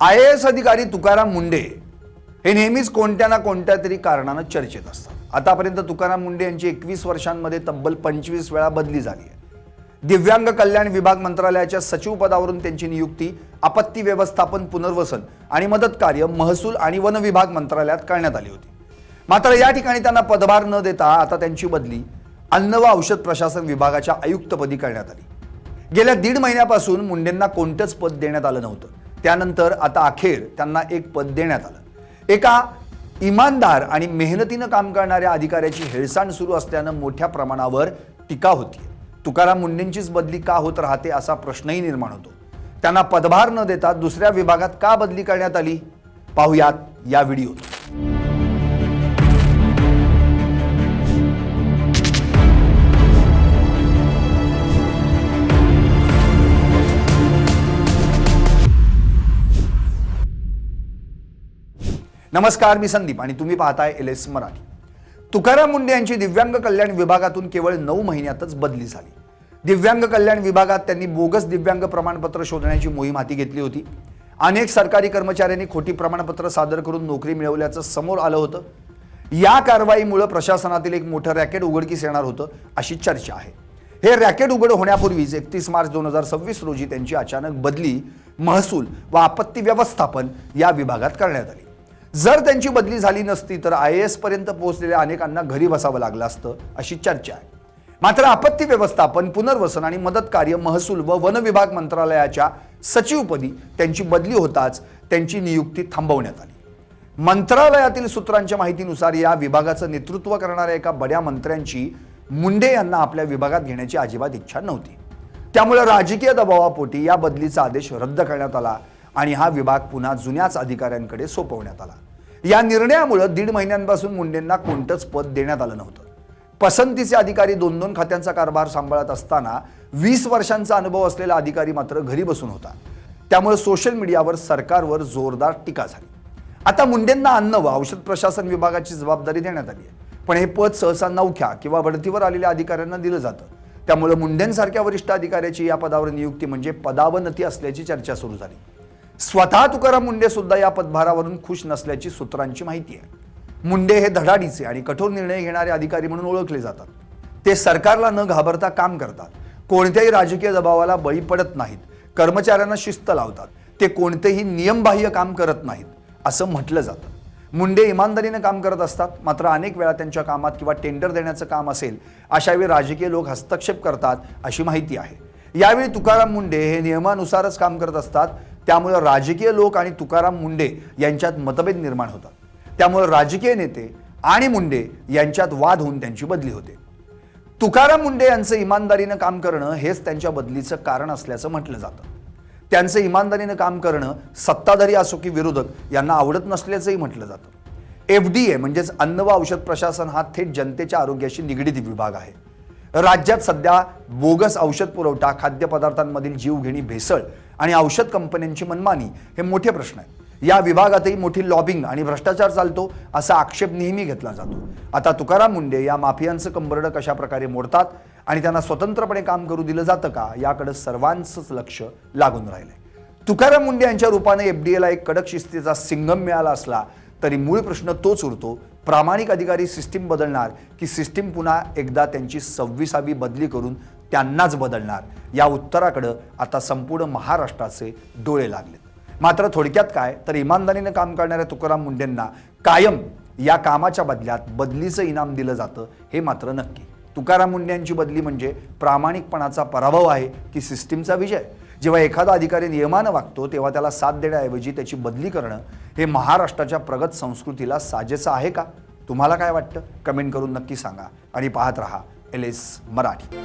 IAS अधिकारी तुकाराम मुंडे हे नेहमीच कोणत्या ना कोणत्या तरी कारणाने चर्चेत असतात. आतापर्यंत तुकाराम मुंडे यांची 21 वर्षांमध्ये तब्बल 25 वेळा बदली झाली आहे. दिव्यांग कल्याण विभाग मंत्रालयाच्या सचिव पदावरून त्यांची नियुक्ती आपत्ती व्यवस्थापन, पुनर्वसन आणि मदत कार्य, महसूल आणि वन विभाग मंत्रालयात करण्यात आली होती. मात्र या ठिकाणी त्यांना पदभार न देता आता त्यांची बदली अन्न व औषध प्रशासन विभागाच्या आयुक्तपदी करण्यात आली. गेल्या 1.5 महिन्यापासून मुंडेंना कोणतेच पद देण्यात आलं नव्हतं. त्यानंतर आता अखेर त्यांना एक पद देण्यात आलं. एका इमानदार आणि मेहनतीनं काम करणाऱ्या अधिकाऱ्याची हेळसांड सुरू असल्यानं मोठ्या प्रमाणावर टीका होती. तुकाराम मुंडेंचीच बदली का होत राहते असा प्रश्नही निर्माण होतो. त्यांना पदभार न देता दुसऱ्या विभागात का बदली करण्यात आली, पाहुयात या व्हिडिओत. नमस्कार, मी संदीप आणि तुम्ही पाहताय LS मराठी. तुकाराम मुंडे यांची दिव्यांग कल्याण विभागातून केवळ 9 महिन्यातच बदली झाली. दिव्यांग कल्याण विभागात त्यांनी बोगस दिव्यांग प्रमाणपत्र शोधण्याची मोहीम हाती घेतली होती. अनेक सरकारी कर्मचाऱ्यांनी खोटी प्रमाणपत्र सादर करून नोकरी मिळवल्याचं समोर आलं होतं. या कारवाईमुळे प्रशासनातील एक मोठं रॅकेट उघडकीस येणार होतं अशी चर्चा आहे. हे रॅकेट उघड होण्यापूर्वीच 31 मार्च 2026 रोजी त्यांची अचानक बदली महसूल व आपत्ती व्यवस्थापन या विभागात करण्यात आली. जर त्यांची बदली झाली नसती तर IAS पर्यंत पोहोचलेल्या अनेकांना घरी बसावं लागलं असतं अशी चर्चा आहे. मात्र आपत्ती व्यवस्थापन, पुनर्वसन आणि मदत कार्य, महसूल व वन विभाग मंत्रालयाच्या सचिवपदी त्यांची बदली होताच त्यांची नियुक्ती थांबवण्यात आली. मंत्रालयातील सूत्रांच्या माहितीनुसार या विभागाचं नेतृत्व करणाऱ्या एका बड्या मंत्र्यांची मुंडे यांना आपल्या विभागात घेण्याची अजिबात इच्छा नव्हती. त्यामुळे राजकीय दबावापोटी या बदलीचा आदेश रद्द करण्यात आला आणि हा विभाग पुन्हा जुन्याच अधिकाऱ्यांकडे सोपवण्यात आला. या निर्णयामुळे 1.5 महिन्यांपासून मुंडेंना कोणतंच पद देण्यात आलं नव्हतं. पसंतीचे अधिकारी 2-2 खात्यांचा कारभार सांभाळत असताना 20 वर्षांचा अनुभव असलेला अधिकारी मात्र घरी बसून होता. त्यामुळे सोशल मीडियावर सरकारवर जोरदार टीका झाली. आता मुंडेंना अन्न व औषध प्रशासन विभागाची जबाबदारी देण्यात आली आहे. पण हे पद सहसा नवख्या किंवा बढतीवर आलेल्या अधिकाऱ्यांना दिलं जातं. त्यामुळे मुंडेंसारख्या वरिष्ठ अधिकाऱ्याची या पदावर नियुक्ती म्हणजे पदावनती असल्याची चर्चा सुरू झाली. स्वतः तुकाराम मुंडे सुद्धा या पदभारावरून खुश नसल्याची सूत्रांची माहिती आहे. मुंडे हे धडाडीचे आणि कठोर निर्णय घेणारे अधिकारी म्हणून ओळखले जातात. ते सरकारला न घाबरता काम करतात. कोणत्याही राजकीय दबावाला बळी पडत नाहीत. कर्मचाऱ्यांना शिस्त लावतात. ते कोणतेही नियमबाह्य काम करत नाहीत असं म्हटलं जातं. मुंडे इमानदारीने काम करत असतात. मात्र अनेक वेळा त्यांच्या कामात किंवा टेंडर देण्याचं काम असेल अशा वेळी राजकीय लोक हस्तक्षेप करतात अशी माहिती आहे. यावेळी तुकाराम मुंडे हे नियमानुसारच काम करत असतात. त्यामुळे राजकीय लोक आणि तुकाराम मुंडे यांच्यात मतभेद निर्माण होतात. त्यामुळे राजकीय नेते आणि मुंडे यांच्यात वाद होऊन त्यांची बदली होते. तुकाराम मुंडे यांचं इमानदारीनं काम करणं हेच त्यांच्या बदलीचं कारण असल्याचं म्हटलं जातं. त्यांचं इमानदारीनं काम करणं सत्ताधारी असो की विरोधक यांना आवडत नसल्याचंही म्हटलं जातं. FDA म्हणजेच अन्न व औषध प्रशासन हा थेट जनतेच्या आरोग्याशी निगडीत विभाग आहे. राज्यात सध्या बोगस औषध पुरवठा, खाद्यपदार्थांमधील जीवघेणी भेसळ आणि औषध कंपन्यांची मनमानी हे मोठे प्रश्न आहेत. या विभागातही मोठी लॉबिंग आणि भ्रष्टाचार चालतो असा आक्षेप नेहमी घेतला जातो. आता तुकाराम मुंडे या माफियांचं कंबरडं कशा प्रकारे मोडतात आणि त्यांना स्वतंत्रपणे काम करू दिलं जातं का याकडे सर्वांचंच लक्ष लागून राहिलंय. तुकाराम मुंडे यांच्या रूपाने FDAला एक कडक शिस्तीचा सिंघम मिळाला असला तरी मूळ प्रश्न तोच उरतो. प्रामाणिक अधिकारी सिस्टीम बदलणार की सिस्टीम पुन्हा एकदा त्यांची 26वी बदली करून त्यांनाच बदलणार, या उत्तराकडे आता संपूर्ण महाराष्ट्राचे डोळे लागलेत. मात्र थोडक्यात काय तर इमानदारीने काम करणाऱ्या तुकाराम मुंडेंना कायम या कामाच्या बदल्यात बदलीचं इनाम दिलं जातं हे मात्र नक्की. तुकाराम मुंडे यांची बदली म्हणजे प्रामाणिकपणाचा पराभव आहे की सिस्टीमचा विजय? जेव्हा एखादा अधिकारी नियमानं वागतो तेव्हा त्याला साथ देण्याऐवजी त्याची बदली करणं हे महाराष्ट्राच्या प्रगत संस्कृतीला साजेसं आहे का? तुम्हाला काय वाटतं? कमेंट करून नक्की सांगा आणि पाहत रहा LS मराठी.